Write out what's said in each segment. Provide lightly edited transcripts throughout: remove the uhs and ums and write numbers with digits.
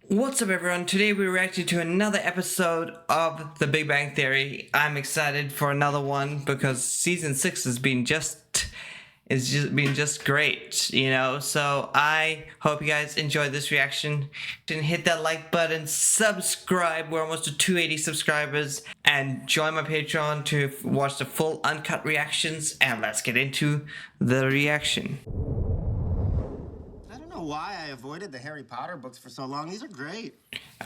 What's up, everyone? Today we reacted to another episode of The Big Bang Theory. I'm excited for another one because season 6 has been just great, you know. So I hope you guys enjoyed this reaction. Then hit that like button, subscribe. We're almost to 280 subscribers, and join my Patreon to watch the full uncut reactions. And let's get into the reaction. Why I avoided the Harry Potter books for so long. These are great.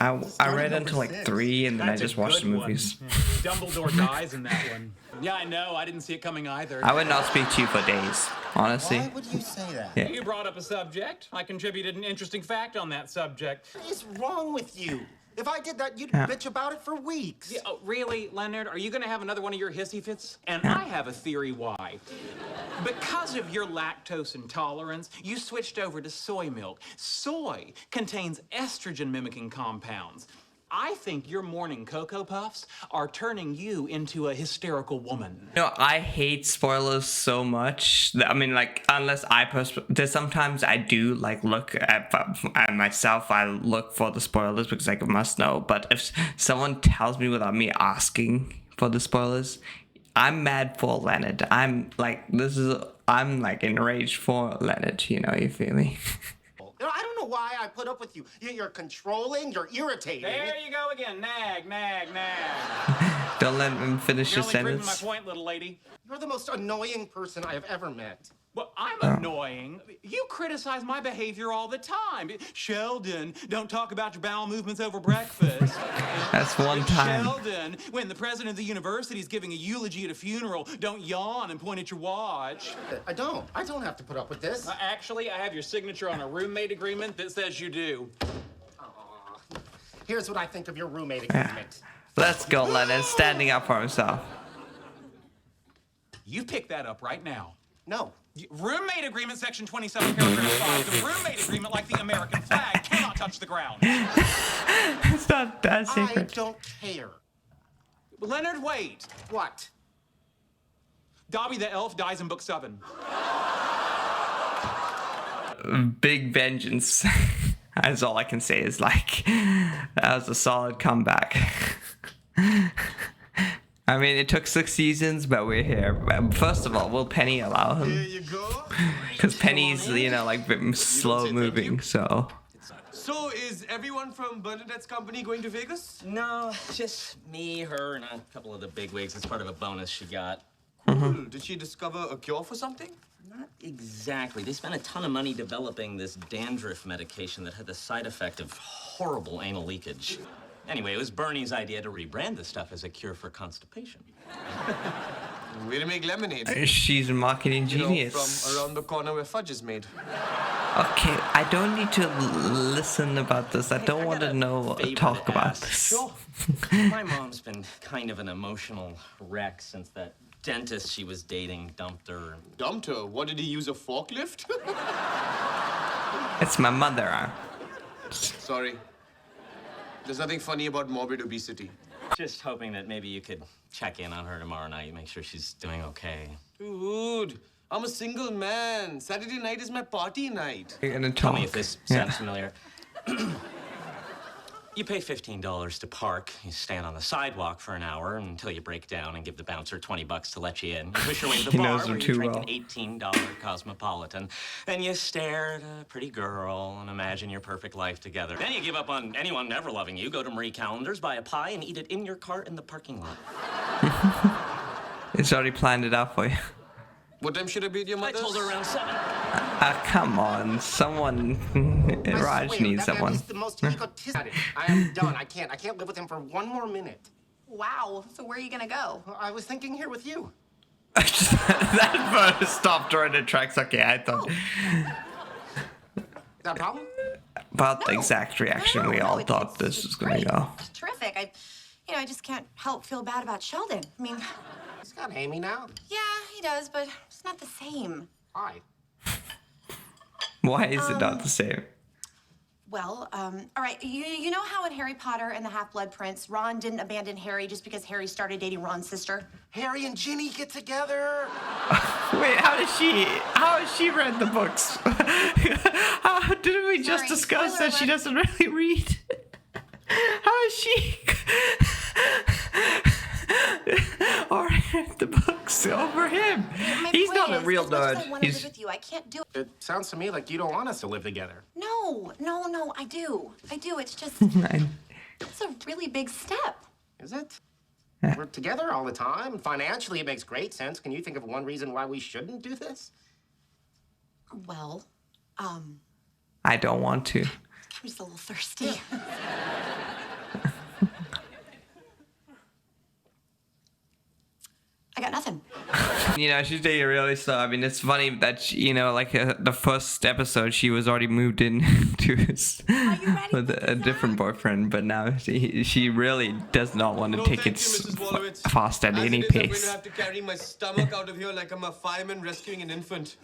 I read until like 3 and then I just watched the movies. Dumbledore dies in that one. Yeah, I know. I didn't see it coming either. I would not speak to you for days, honestly. Why would you say that? Yeah. You brought up a subject. I contributed an interesting fact on that subject. What is wrong with you? If I did that, you'd bitch about it for weeks. Yeah, oh, really, Leonard? Are you going to have another one of your hissy fits? And I have a theory why. Because of your lactose intolerance, you switched over to soy milk. Soy contains estrogen-mimicking compounds. I think your morning Cocoa Puffs are turning you into a hysterical woman. You know, I hate spoilers so much. I mean, like, unless I post, there's sometimes I do, like, look at myself, I look for the spoilers because I must know. But if someone tells me without me asking for the spoilers, I'm mad for Leonard. I'm like enraged for Leonard, you know, you feel me? I don't know why I put up with you. You're controlling, you're irritating. There you go again. Nag, nag, nag. Don't let him finish You're his only sentence. proving my point, little lady. You're the most annoying person I have ever met. Well, I'm annoying. You criticize my behavior all the time. Sheldon, don't talk about your bowel movements over breakfast. That's one time. Sheldon, when the president of the university is giving a eulogy at a funeral, don't yawn and point at your watch. I don't have to put up with this. Actually, I have your signature on a roommate agreement that says you do. Here's what I think of your roommate agreement. Let's go, Leonard, standing up for himself. You pick that up right now. No. Roommate agreement, section 27, paragraph 5. The roommate agreement, like the American flag, cannot touch the ground. It's not that secret. I don't care. Leonard, wait. What? Dobby the elf dies in book 7. Big vengeance. That's all I can say is, like, that was a solid comeback. I mean, it took 6 seasons, but we're here. First of all, will Penny allow him? Here you go. Because Penny's, you know, like, slow moving, so. So, is everyone from Bernadette's company going to Vegas? No, just me, her, and a couple of the bigwigs. It's part of a bonus she got. Cool. Did she discover a cure for something? Not exactly. They spent a ton of money developing this dandruff medication that had the side effect of horrible anal leakage. Anyway, it was Bernie's idea to rebrand the stuff as a cure for constipation. Way to make lemonade. She's a marketing You know, genius. from around the corner where fudge is made. Okay, I don't need to listen about this. I don't want to know, talk about this. Sure. My mom's been kind of an emotional wreck since that dentist she was dating dumped her. Dumped her? What, did he use a forklift? It's my mother. Sorry. There's nothing funny about morbid obesity. Just hoping that maybe you could check in on her tomorrow night, make sure she's doing okay. Dude, I'm a single man. Saturday night is my party night. You're gonna Tell talk. me if this sounds familiar. You pay $15 to park. You stand on the sidewalk for an hour until you break down and give the bouncer $20 to let you in. You push your way to the He bar knows where them you too drink well. an $18 Cosmopolitan. Then you stare at a pretty girl and imagine your perfect life together. Then you give up on anyone ever loving you, go to Marie Callender's, buy a pie, and eat it in your car in the parking lot. It's already planned it out for you. What time should I be at your I mother's? told her around 7. Come on, someone. Raj swear, needs that man someone. is the most egotistic. I am done. I can't live with him for one more minute. Wow. So where are you gonna go? I was thinking here with you. That first stopped right in the tracks. Okay, I thought. Is that a problem? About the No. exact reaction we all thought this was gonna great. go. It's terrific. I just can't help feel bad about Sheldon. I mean, He's got Amy now. yeah, he does, but it's not the same. Why? Why is it not the same? Well, all right, you know how in Harry Potter and the Half-Blood Prince, Ron didn't abandon Harry just because Harry started dating Ron's sister? Harry and Ginny get together. Wait, how has she read the books? Didn't we just Sorry, discuss spoiler that she alert. doesn't really read? a real as much as nerd. I want to He's live with you, I can't do it. It sounds to me like you don't want us to live together. No, I do. It's just, it's a really big step. Is it? We're together all the time. Financially, it makes great sense. Can you think of one reason why we shouldn't do this? Well, I don't want to. I'm just a little thirsty. I got nothing. You know, she's taking it really slow. I mean, it's funny that the first episode she was already moved in with a different boyfriend, but now she really does not want to No, take thank it you, Mrs. Wolowitz. fast at As any it is, I'm going pace. to have to carry my stomach out of here like I'm a fireman rescuing an infant.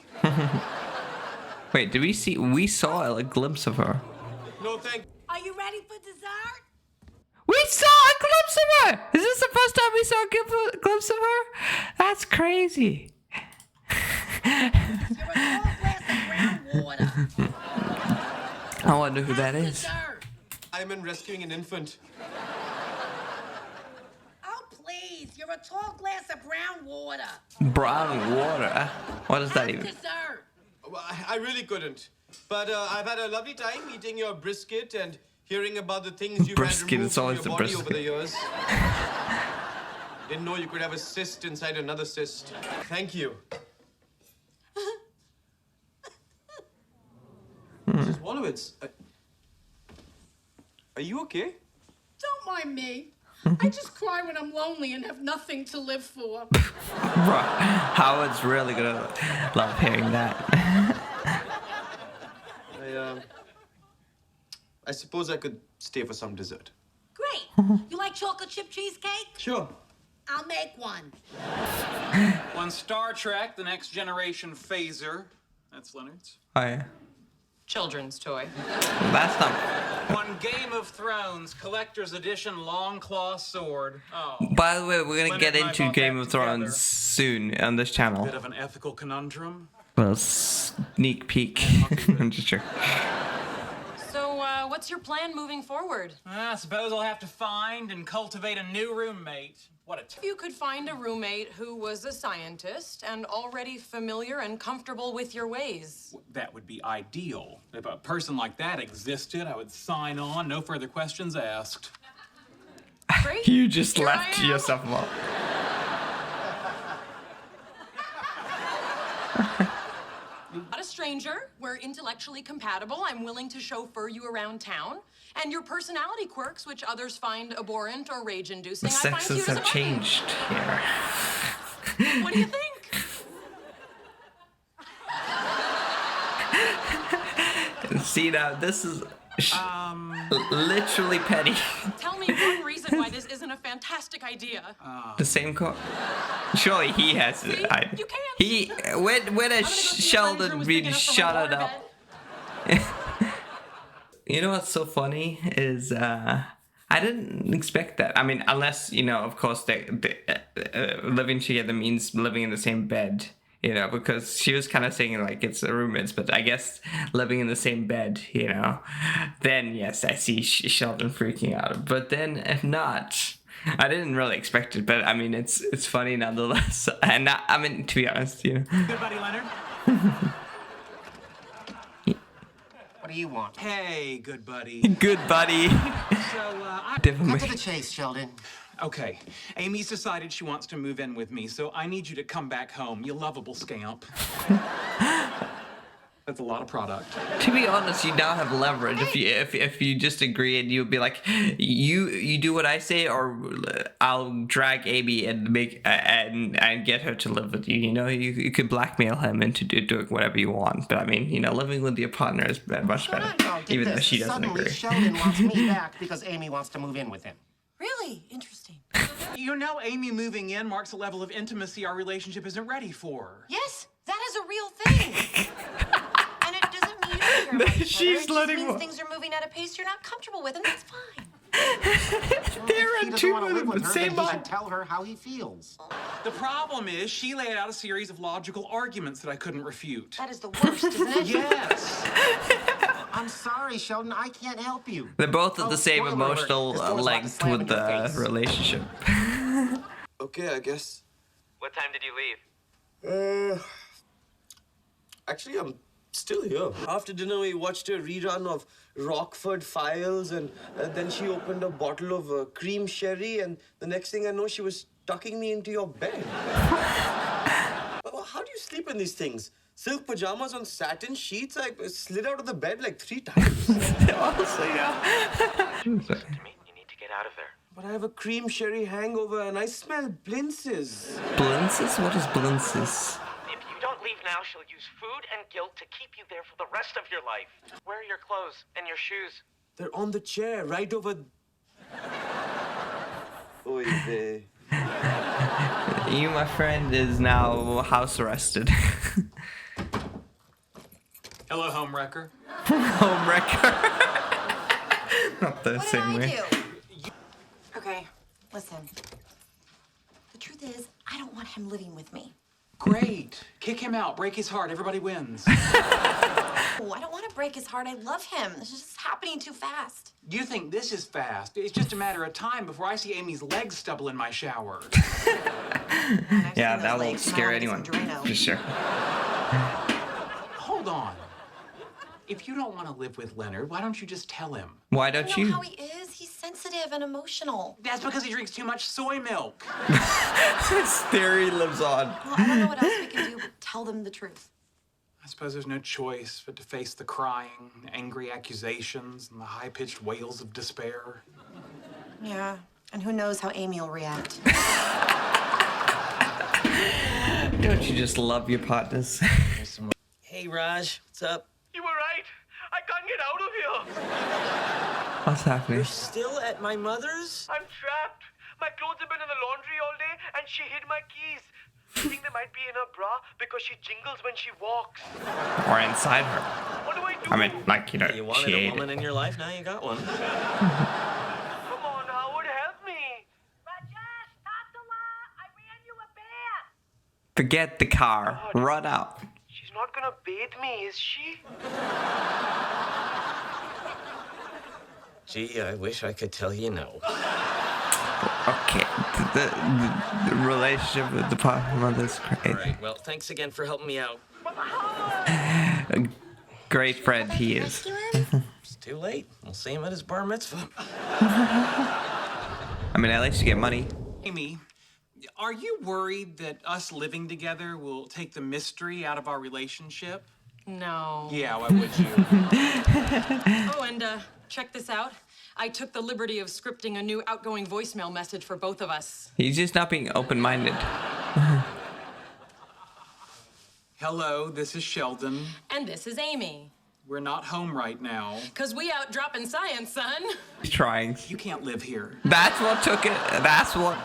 Wait, did we see? We saw a glimpse of her. No, thank Are you ready for dessert? We saw a glimpse of her. Is this the first time we saw a glimpse of her? That's crazy. You're a tall glass of groundwater. I wonder who that is. Dessert. fireman rescuing an infant. Oh, please. You're a tall glass of brown water. Brown water. What is that even? Dessert. Well, I really couldn't. But I've had a lovely time eating your brisket and hearing about the things you've Brisket, had removed it's from always your the body over brisket. the years. Didn't know you could have a cyst inside another cyst. Thank you. Mrs. Wolowitz, are you okay? Don't mind me. I just cry when I'm lonely and have nothing to live for. Howard's really gonna love hearing that. I suppose I could stay for some dessert. Great. You like chocolate chip cheesecake? Sure. I'll make one. On Star Trek, The Next Generation phaser. That's Leonard's. Oh yeah. Children's toy. That's not. On Game of Thrones, Collector's Edition Long Claw Sword. Oh. By the way, we're gonna Leonard get and I into bought Game that of Thrones together. soon on this channel. Bit of an ethical conundrum. Well, sneak peek. I'm just joking. So, what's your plan moving forward? I suppose I'll have to find and cultivate a new roommate. What a If you could find a roommate who was a scientist and already familiar and comfortable with your ways. That would be ideal. If a person like that existed, I would sign on, no further questions asked. Great. You just Here I left am. yourself up. Not a stranger. We're intellectually compatible. I'm willing to chauffeur you around town. And your personality quirks, which others find abhorrent or rage-inducing, The I find sexes cute as a have button. changed here. What do you think? See now, this is literally petty. Tell me one reason why this isn't a fantastic idea. The same surely he has it. You can't. He when I'm gonna has go see if Sheldon Leonard's room is been big enough for my shut it waterbed. up? You know what's so funny is I didn't expect that. I mean, unless of course, living together means living in the same bed. Because she was kind of saying like it's the roommates, but I guess living in the same bed, then yes, I see Sheldon freaking out. But then if not, I didn't really expect it. But I mean, it's funny nonetheless. And I mean, to be honest, Good buddy, Leonard. What do you want? Hey, good buddy. Good buddy. So, Cut to the Definitely. chase, Sheldon. Okay, Amy's decided she wants to move in with me, so I need you to come back home, you lovable scamp. That's a lot of product. To be honest, you now have leverage. If you just agree and you'll be like, you do what I say, or I'll drag Amy and make and get her to live with you. You could blackmail him into doing whatever you want. But I mean, living with your partner is much better, Oh, get even though this. she doesn't Suddenly, agree. Sheldon wants me back because Amy wants to move in with him. Really interesting. Amy moving in marks a level of intimacy our relationship isn't ready for. Yes, that is a real thing. And it doesn't mean you don't care about each other. She's It just letting means one- things are moving at a pace you're not comfortable with, and that's fine. They're If he in doesn't two want to live with her, same then he should mind. tell her how he feels. The problem is she laid out a series of logical arguments that I couldn't refute. That is the worst, isn't it? Yes. I'm sorry, Sheldon. I can't help you. They're both at Oh, the same spoiler alert. emotional This door's about to length slam with in your the face. relationship. Okay, I guess. What time did you leave? Actually, I'm still here. After dinner, we watched a rerun of Rockford Files, and then she opened a bottle of cream sherry, and the next thing I know, she was tucking me into your bed. How do you sleep in these things? Silk pajamas on satin sheets? I slid out of the bed like 3 times. Honestly, yeah. You need to get out of there. But I have a cream sherry hangover, and I smell blintzes. Blintzes? What is blintzes? If you don't leave now, she'll use food and guilt to keep you there for the rest of your life. Where are your clothes and your shoes? They're on the chair, right over... Oy vey. You, my friend, is now house arrested. Hello, homewrecker. Homewrecker. Not the What same did way. I do? Okay, listen. The truth is, I don't want him living with me. Great. Kick him out. Break his heart. Everybody wins. Oh, I don't want to break his heart. I love him. This is just happening too fast. You think this is fast? It's just a matter of time before I see Amy's legs stubble in my shower. Yeah, that won't scare anyone. For sure. Hold on. If you don't want to live with Leonard, why don't you just tell him? Why don't You know you? how he is? He's sensitive and emotional. That's because he drinks too much soy milk. This theory lives on. Well, I don't know what else we can do but tell them the truth. I suppose there's no choice but to face the crying, the angry accusations, and the high-pitched wails of despair. Yeah, and who knows how Amy will react. Don't you just love your partners? Hey, Raj, what's up? You were right. I can't get out of here. What's happening? You're still at my mother's? I'm trapped. My clothes have been in the laundry all day, and she hid my keys. I think they might be in her bra because she jingles when she walks. Or inside her. What do I do? I mean, like, you know, You she wanted a ate woman it. in your life, now you got one. Come on, Howard, help me. Rajesh, talk to her. I ran you a bear. Forget the car. Run out. She's not gonna bathe me, is she? Gee, I wish I could tell you no. Okay. The relationship with the mother is All great. right, well, thanks again for helping me out. A great friend he is. It's too late. We'll see him at his bar mitzvah. I mean, at least you get money. Amy, are you worried that us living together will take the mystery out of our relationship? No. Yeah, why would you? Oh, and check this out. I took the liberty of scripting a new outgoing voicemail message for both of us. He's just not being open-minded. Hello, this is Sheldon. And this is Amy. We're not home right now. 'Cause we out dropping science, son. He's trying. You can't live here. That's what took it. That's what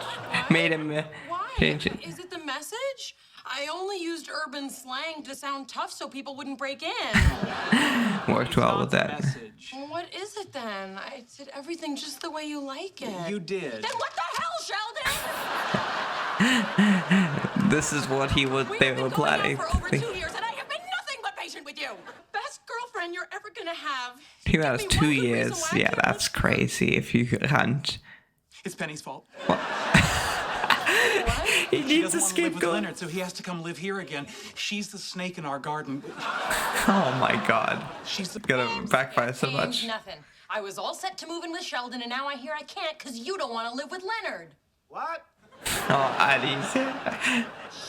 made him Why? change it. Is it the message? I only used urban slang to sound tough so people wouldn't break in. Worked well with Not the that. message. Well, what is it then? I did everything just the way you like it. You did. Then what the hell, Sheldon? This is what they were We've been planning. going out for over 2 years, and I have been nothing but patient with you. Best girlfriend you're ever gonna have. He Give has me 2 one good reason years. why I Yeah, can't that's crazy. If you can't. It's Penny's fault. He She needs a doesn't want to live with scapegoat. Leonard, so he has to come live here again. She's the snake in our garden. Oh my god. She's the... Gonna backfire so Means much. nothing. I was all set to move in with Sheldon, and now I hear I can't because you don't want to live with Leonard. What? Oh, Addie's.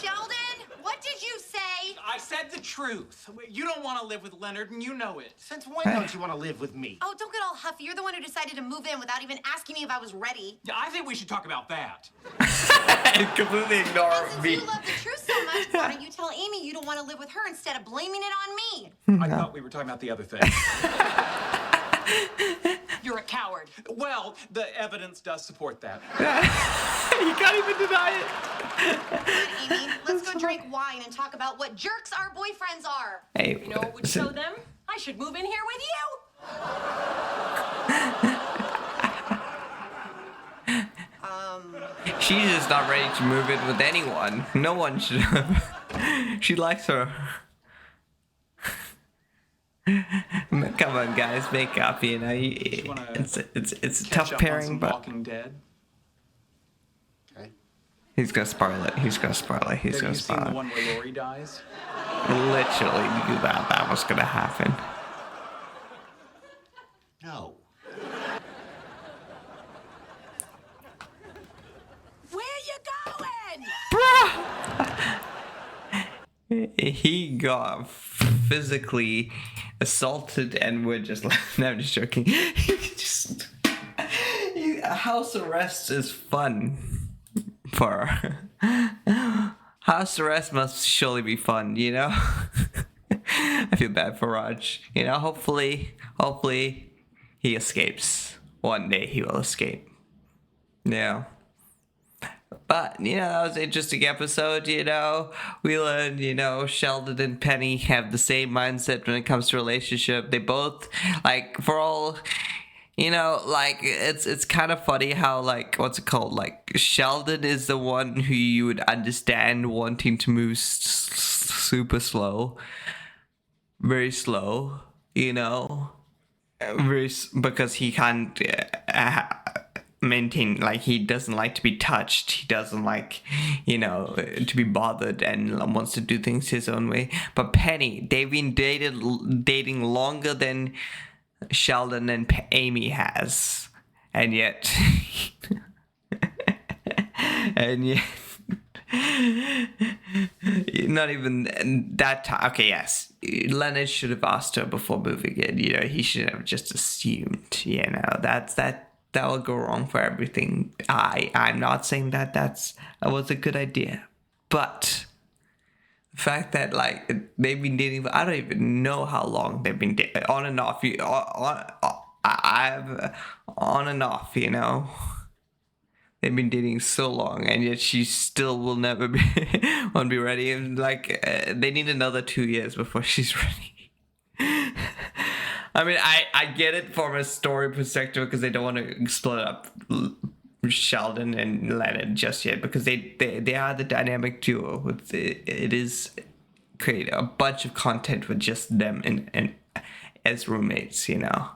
Sheldon, what did you say? I said the truth. You don't want to live with Leonard, and you know it. Since when don't you want to live with me? Oh, don't get all huffy. You're the one who decided to move in without even asking me if I was ready. Yeah, I think we should talk about that. And completely ignore And since me. you love the truth so much, why don't you tell Amy you don't want to live with her instead of blaming it on me? I thought we were talking about the other thing. You're a coward. Well, the evidence does support that. You can't even deny it. Come on, Amy, let's go drink wine and talk about what jerks our boyfriends are. Hey, You know what would show them? I should move in here with you. she's just not ready to move in with anyone. No one should have. She likes her. Come on, guys, make up. You know, it's a Catch tough up on pairing, some but Walking Dead. Okay. he's gonna spoil it. He's gonna spoil it. He's Have gonna you seen spoil the it. one where Lori dies? literally knew that was gonna happen. No. Where you going? He got physically assaulted, and we're just like, no, I'm just joking. House arrest is fun for house arrest must surely be fun, you know. I feel bad for Raj, you know. Hopefully he escapes. One day he will escape. Yeah. But, you know, that was an interesting episode, you know. We learned, you know, Sheldon and Penny have the same mindset when it comes to relationship. They both, like, for all, you know, like, it's kind of funny how, like, what's it called? Like, Sheldon is the one who you would understand wanting to move super slow. Very slow, you know. Because he can't maintain, like, he doesn't like to be touched, he doesn't like, you know, to be bothered, and wants to do things his own way. But Penny, they've been dating longer than Sheldon and Amy has, and yet not even that time. Okay, yes, Leonard should have asked her before moving in, you know. He should have just assumed, you know. That will go wrong for everything. I'm not saying that was a good idea, but the fact that, like, they've been dating for, I don't even know how long they've been dating, on and off. On and off, you know. They've been dating so long, and yet she still will never won't be ready. And like, they need another 2 years before she's ready. I mean, I get it from a story perspective, because they don't want to split up Sheldon and Leonard just yet, because they are the dynamic duo. It is create a bunch of content with just them and as roommates, you know.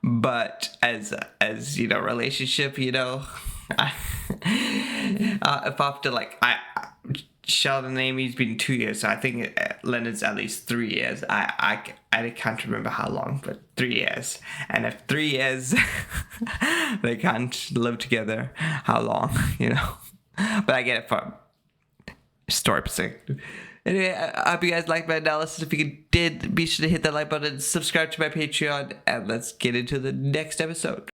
But as you know, relationship, you know, if after, like, Sheldon and Amy's been 2 years, so I think Leonard's at least 3 years. I can't remember how long, but 3 years. And if 3 years they can't live together, how long, you know? But I get it from story perspective. Anyway, I hope you guys liked my analysis. If you did, be sure to hit that like button, subscribe to my Patreon, and let's get into the next episode.